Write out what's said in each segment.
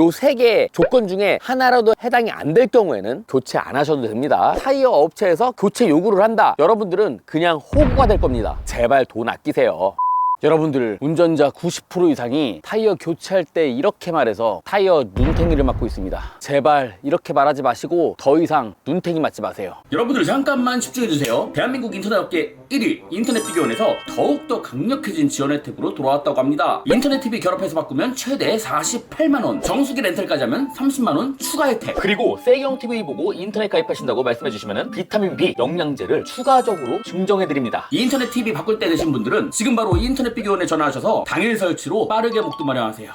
요 3개 조건 중에 하나라도 해당이 안 될 경우에는 교체 안 하셔도 됩니다. 타이어 업체에서 교체 요구를 한다. 여러분들은 그냥 호구가 될 겁니다. 제발 돈 아끼세요. 여러분들 운전자 90% 이상이 타이어 교체할 때 이렇게 말해서 타이어 눈탱이를 맞고 있습니다. 제발 이렇게 말하지 마시고 더 이상 눈탱이 맞지 마세요. 여러분들 잠깐만 집중해주세요. 대한민국 인터넷업계 1위 인터넷비교원에서 더욱더 강력해진 지원 혜택으로 돌아왔다고 합니다. 인터넷 TV 결합해서 바꾸면 최대 48만원, 정수기 렌탈까지 하면 30만원 추가 혜택, 그리고 세경 TV 보고 인터넷 가입하신다고 말씀해주시면 비타민 B 영양제를 추가적으로 증정해드립니다. 인터넷 TV 바꿀 때 되신 분들은 지금 바로 인터넷 비교원에 전화하셔서 당일 설치로 빠르게 목돈 마련하세요.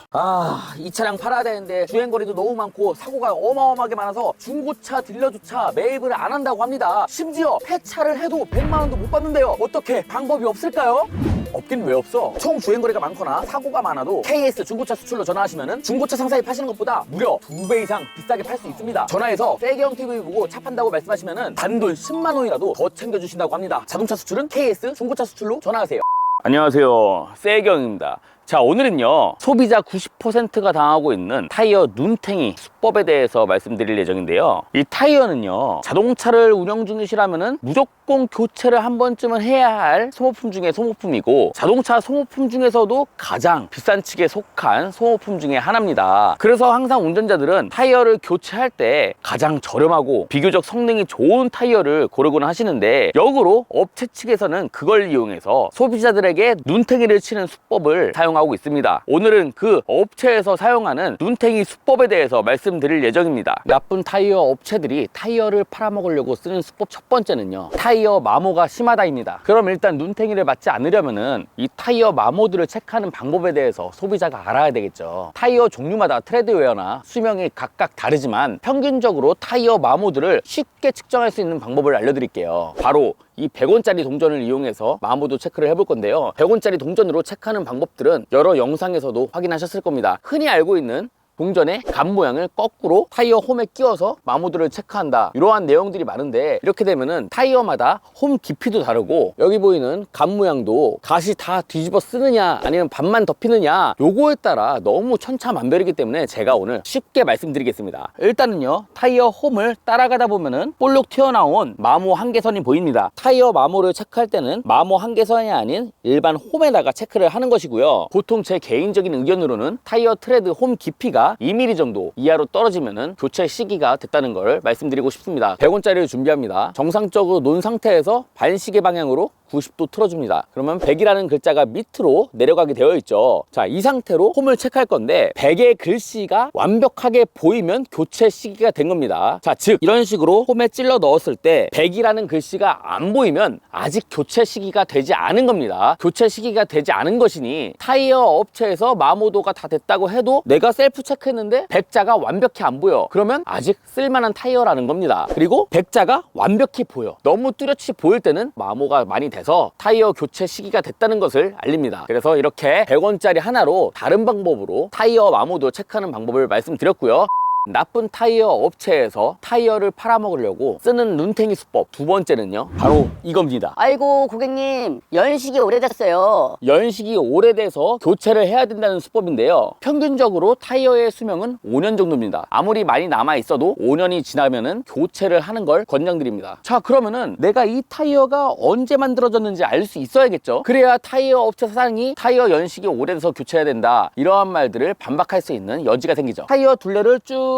이 차량 팔아야 되는데 주행거리도 너무 많고 사고가 어마어마하게 많아서 중고차 딜러조차 매입을 안 한다고 합니다. 심지어 폐차를 해도 100만원도 못 받는데요. 어떻게 방법이 없을까요? 없긴 왜 없어. 총 주행거리가 많거나 사고가 많아도 KS 중고차 수출로 전화하시면 중고차 상사에 파시는 것보다 무려 2배 이상 비싸게 팔 수 있습니다. 전화해서 세경 TV 보고 차 판다고 말씀하시면 단돈 10만원이라도 더 챙겨주신다고 합니다. 자동차 수출은 KS 중고차 수출로 전화하세요. 안녕하세요, 세경입니다. 자, 오늘은요 소비자 90%가 당하고 있는 타이어 눈탱이 수법에 대해서 말씀드릴 예정인데요. 이 타이어는요 자동차를 운영 중이시라면은 무조건 교체를 한 번쯤은 해야 할 소모품 중에 소모품이고, 자동차 소모품 중에서도 가장 비싼 측에 속한 소모품 중에 하나입니다. 그래서 항상 운전자들은 타이어를 교체할 때 가장 저렴하고 비교적 성능이 좋은 타이어를 고르곤 하시는데, 역으로 업체 측에서는 그걸 이용해서 소비자들에게 눈탱이를 치는 수법을 사용하고 있습니다. 오늘은 그 업체에서 사용하는 눈탱이 수법에 대해서 말씀드릴 예정입니다. 나쁜 타이어 업체들이 타이어를 팔아먹으려고 쓰는 수법 첫 번째는요, 타이어 마모가 심하다입니다. 그럼 일단 눈탱이를 맞지 않으려면은 이 타이어 마모들을 체크하는 방법에 대해서 소비자가 알아야 되겠죠. 타이어 종류마다 트레드웨어나 수명이 각각 다르지만 평균적으로 타이어 마모들을 쉽게 측정할 수 있는 방법을 알려드릴게요. 바로 이 100원짜리 동전을 이용해서 마모도 체크를 해볼 건데요. 100원짜리 동전으로 체크하는 방법들은 여러 영상에서도 확인하셨을 겁니다. 흔히 알고 있는 동전의 간 모양을 거꾸로 타이어 홈에 끼워서 마모들을 체크한다, 이러한 내용들이 많은데, 이렇게 되면은 타이어마다 홈 깊이도 다르고 여기 보이는 간 모양도 갓이 다 뒤집어 쓰느냐 아니면 반만 덮이느냐, 요거에 따라 너무 천차만별이기 때문에 제가 오늘 쉽게 말씀드리겠습니다. 일단은요 타이어 홈을 따라가다 보면은 볼록 튀어나온 마모 한계선이 보입니다. 타이어 마모를 체크할 때는 마모 한계선이 아닌 일반 홈에다가 체크를 하는 것이고요. 보통 제 개인적인 의견으로는 타이어 트레드 홈 깊이가 2mm 정도 이하로 떨어지면은 교체 시기가 됐다는 걸 말씀드리고 싶습니다. 100원짜리를 준비합니다. 정상적으로 놓은 상태에서 반시계 방향으로 90도 틀어줍니다. 그러면 100이라는 글자가 밑으로 내려가게 되어 있죠. 자, 이 상태로 홈을 체크할 건데 100의 글씨가 완벽하게 보이면 교체 시기가 된 겁니다. 자, 즉 이런 식으로 홈에 찔러 넣었을 때 100이라는 글씨가 안 보이면 아직 교체 시기가 되지 않은 겁니다. 교체 시기가 되지 않은 것이니 타이어 업체에서 마모도가 다 됐다고 해도 내가 셀프 체크했는데 100자가 완벽히 안 보여. 그러면 아직 쓸만한 타이어라는 겁니다. 그리고 100자가 완벽히 보여. 너무 뚜렷이 보일 때는 마모가 많이 돼서 타이어 교체 시기가 됐다는 것을 알립니다. 그래서 이렇게 100원짜리 하나로 다른 방법으로 타이어 마모도 체크하는 방법을 말씀드렸고요. 나쁜 타이어 업체에서 타이어를 팔아먹으려고 쓰는 눈탱이 수법 두 번째는요, 바로 이겁니다. 아이고 고객님, 연식이 오래됐어요. 연식이 오래돼서 교체를 해야 된다는 수법인데요, 평균적으로 타이어의 수명은 5년 정도입니다. 아무리 많이 남아있어도 5년이 지나면은 교체를 하는 걸 권장드립니다. 자, 그러면은 내가 이 타이어가 언제 만들어졌는지 알 수 있어야겠죠. 그래야 타이어 업체 사장이 타이어 연식이 오래돼서 교체해야 된다, 이러한 말들을 반박할 수 있는 여지가 생기죠. 타이어 둘레를 쭉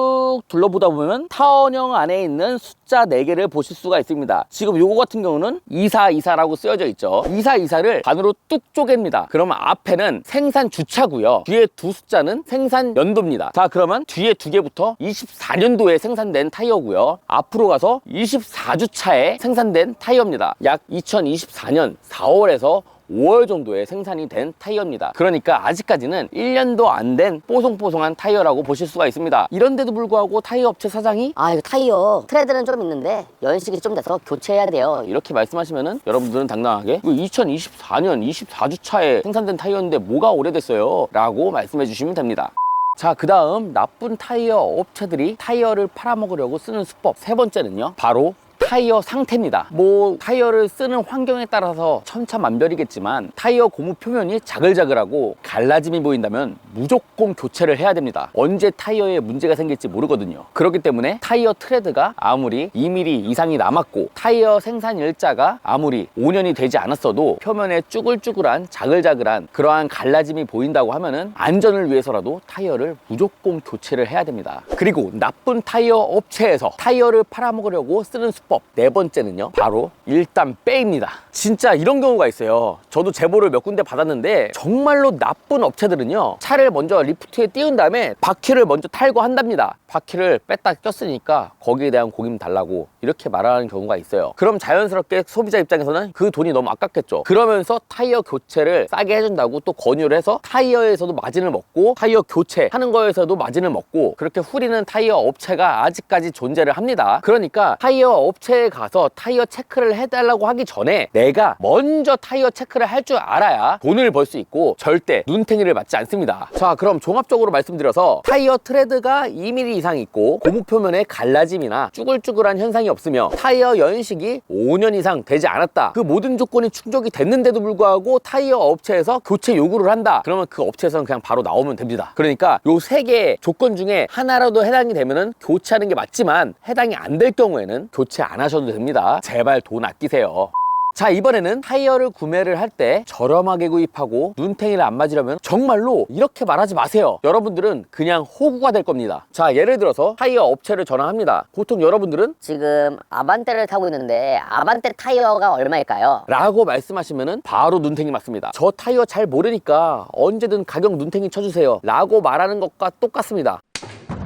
둘러보다 보면 타원형 안에 있는 숫자 4개를 보실 수가 있습니다. 지금 요거 같은 경우는 2424라고 쓰여져 있죠. 2424를 반으로 뚝 쪼갭니다. 그러면 앞에는 생산 주차고요, 뒤에 두 숫자는 생산 연도입니다. 자, 그러면 뒤에 두 개부터 24년도에 생산된 타이어고요, 앞으로 가서 24주차에 생산된 타이어입니다. 약 2024년 4월에서 5월 정도에 생산이 된 타이어입니다. 그러니까 아직까지는 1년도 안 된 뽀송뽀송한 타이어라고 보실 수가 있습니다. 이런데도 불구하고 타이어 업체 사장이 이거 타이어 트레드는 좀 있는데 연식이 좀 돼서 교체해야 돼요. 이렇게 말씀하시면은 여러분들은 당당하게 2024년 24주차에 생산된 타이어인데 뭐가 오래됐어요? 라고 말씀해 주시면 됩니다. 자, 그 다음 나쁜 타이어 업체들이 타이어를 팔아먹으려고 쓰는 수법 세 번째는요, 바로 타이어 상태입니다. 뭐 타이어를 쓰는 환경에 따라서 천차만별이겠지만 타이어 고무 표면이 자글자글하고 갈라짐이 보인다면 무조건 교체를 해야 됩니다. 언제 타이어에 문제가 생길지 모르거든요. 그렇기 때문에 타이어 트레드가 아무리 2mm 이상이 남았고 타이어 생산 일자가 아무리 5년이 되지 않았어도 표면에 쭈글쭈글한 자글자글한 그러한 갈라짐이 보인다고 하면은 안전을 위해서라도 타이어를 무조건 교체를 해야 됩니다. 그리고 나쁜 타이어 업체에서 타이어를 팔아먹으려고 쓰는 수법 네 번째는요, 바로 일단 빼입니다. 진짜 이런 경우가 있어요. 저도 제보를 몇 군데 받았는데 정말로 나쁜 업체들은요, 차를 먼저 리프트에 띄운 다음에 바퀴를 먼저 탈거한답니다. 바퀴를 뺐다 꼈으니까 거기에 대한 공임 달라고 이렇게 말하는 경우가 있어요. 그럼 자연스럽게 소비자 입장에서는 그 돈이 너무 아깝겠죠. 그러면서 타이어 교체를 싸게 해준다고 또 권유를 해서 타이어에서도 마진을 먹고 타이어 교체하는 거에서도 마진을 먹고, 그렇게 후리는 타이어 업체가 아직까지 존재를 합니다. 그러니까 타이어 업체에 가서 타이어 체크를 해달라고 하기 전에 내가 먼저 타이어 체크를 할 줄 알아야 돈을 벌 수 있고 절대 눈탱이를 맞지 않습니다. 자, 그럼 종합적으로 말씀드려서 타이어 트레드가 2mm 이상 있고 고무 표면에 갈라짐이나 쭈글쭈글한 현상이 없으며 타이어 연식이 5년 이상 되지 않았다, 그 모든 조건이 충족이 됐는데도 불구하고 타이어 업체에서 교체 요구를 한다, 그러면 그 업체에서는 그냥 바로 나오면 됩니다. 그러니까 요 세 개의 조건 중에 하나라도 해당이 되면은 교체하는 게 맞지만 해당이 안 될 경우에는 교체 안 하셔도 됩니다. 제발 돈 아끼세요. 자, 이번에는 타이어를 구매를 할 때 저렴하게 구입하고 눈탱이를 안 맞으려면 정말로 이렇게 말하지 마세요. 여러분들은 그냥 호구가 될 겁니다. 자, 예를 들어서 타이어 업체를 전화합니다. 보통 여러분들은 지금 아반떼를 타고 있는데 아반떼 타이어가 얼마일까요? 라고 말씀하시면은 바로 눈탱이 맞습니다. 저 타이어 잘 모르니까 언제든 가격 눈탱이 쳐주세요 라고 말하는 것과 똑같습니다.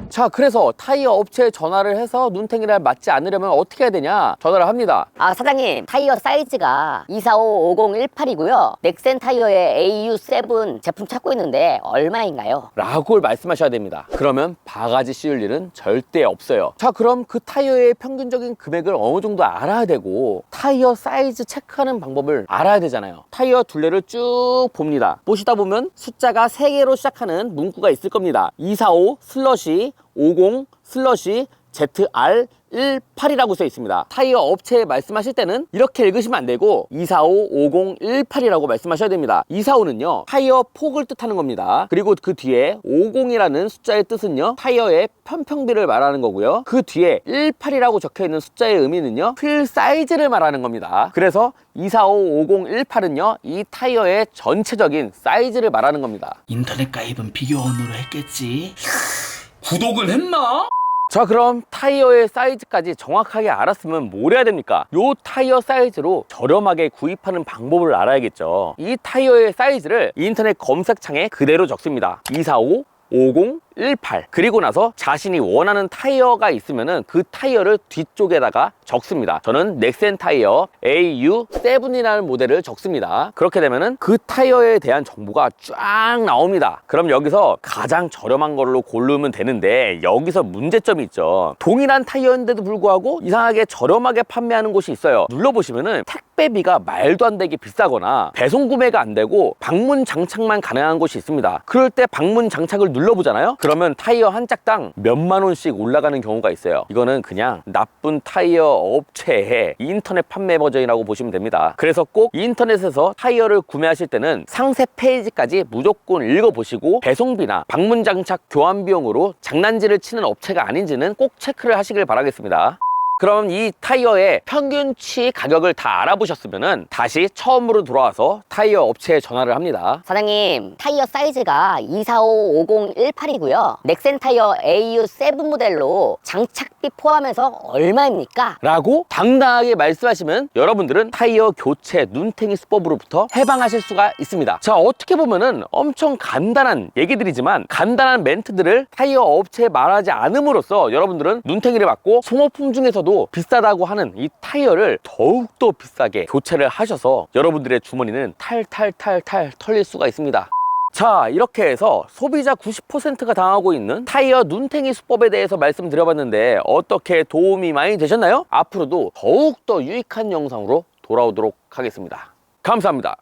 자, 그래서 타이어 업체에 전화를 해서 눈탱이를 맞지 않으려면 어떻게 해야 되냐, 전화를 합니다. 아, 사장님, 타이어 사이즈가 245-5018이고요 넥센 타이어의 AU7 제품 찾고 있는데 얼마인가요? 라고 말씀하셔야 됩니다. 그러면 바가지 씌울 일은 절대 없어요. 자, 그럼 그 타이어의 평균적인 금액을 어느 정도 알아야 되고 타이어 사이즈 체크하는 방법을 알아야 되잖아요. 타이어 둘레를 쭉 봅니다. 보시다 보면 숫자가 3개로 시작하는 문구가 있을 겁니다. 245/50/ ZR18이라고 써 있습니다. 타이어 업체에 말씀하실 때는 이렇게 읽으시면 안 되고 245/5018이라고 말씀하셔야 됩니다. 245는요 타이어 폭을 뜻하는 겁니다. 그리고 그 뒤에 50이라는 숫자의 뜻은요 타이어의 편평비를 말하는 거고요, 그 뒤에 18이라고 적혀있는 숫자의 의미는요 휠 사이즈를 말하는 겁니다. 그래서 245/5018은요 이 타이어의 전체적인 사이즈를 말하는 겁니다. 인터넷 가입은 비교원으로 했겠지. 구독은 했나? 자, 그럼 타이어의 사이즈까지 정확하게 알았으면 뭘 해야 됩니까? 요 타이어 사이즈로 저렴하게 구입하는 방법을 알아야겠죠. 이 타이어의 사이즈를 인터넷 검색창에 그대로 적습니다. 245/5018. 그리고 나서 자신이 원하는 타이어가 있으면은 그 타이어를 뒤쪽에다가 적습니다. 저는 넥센 타이어 AU7이라는 모델을 적습니다. 그렇게 되면은 그 타이어에 대한 정보가 쫙 나옵니다. 그럼 여기서 가장 저렴한 걸로 고르면 되는데 여기서 문제점이 있죠. 동일한 타이어인데도 불구하고 이상하게 저렴하게 판매하는 곳이 있어요. 눌러보시면은 택배비가 말도 안 되게 비싸거나 배송 구매가 안 되고 방문 장착만 가능한 곳이 있습니다. 그럴 때 방문 장착을 눌러보잖아요. 그러면 타이어 한 짝당 몇만 원씩 올라가는 경우가 있어요. 이거는 그냥 나쁜 타이어 업체의 인터넷 판매 버전이라고 보시면 됩니다. 그래서 꼭 인터넷에서 타이어를 구매하실 때는 상세 페이지까지 무조건 읽어보시고 배송비나 방문 장착 교환 비용으로 장난질을 치는 업체가 아닌지는 꼭 체크를 하시길 바라겠습니다. 그럼 이 타이어의 평균치 가격을 다 알아보셨으면 다시 처음으로 돌아와서 타이어 업체에 전화를 합니다. 사장님, 타이어 사이즈가 245/5018이고요 넥센 타이어 AU7 모델로 장착비 포함해서 얼마입니까? 라고 당당하게 말씀하시면 여러분들은 타이어 교체 눈탱이 수법으로부터 해방하실 수가 있습니다. 자, 어떻게 보면은 엄청 간단한 얘기들이지만 간단한 멘트들을 타이어 업체에 말하지 않음으로써 여러분들은 눈탱이를 맞고 소모품 중에서도 비싸다고 하는 이 타이어를 더욱더 비싸게 교체를 하셔서 여러분들의 주머니는 탈탈탈탈 털릴 수가 있습니다. 자, 이렇게 해서 소비자 90%가 당하고 있는 타이어 눈탱이 수법에 대해서 말씀드려봤는데 어떻게 도움이 많이 되셨나요? 앞으로도 더욱더 유익한 영상으로 돌아오도록 하겠습니다. 감사합니다.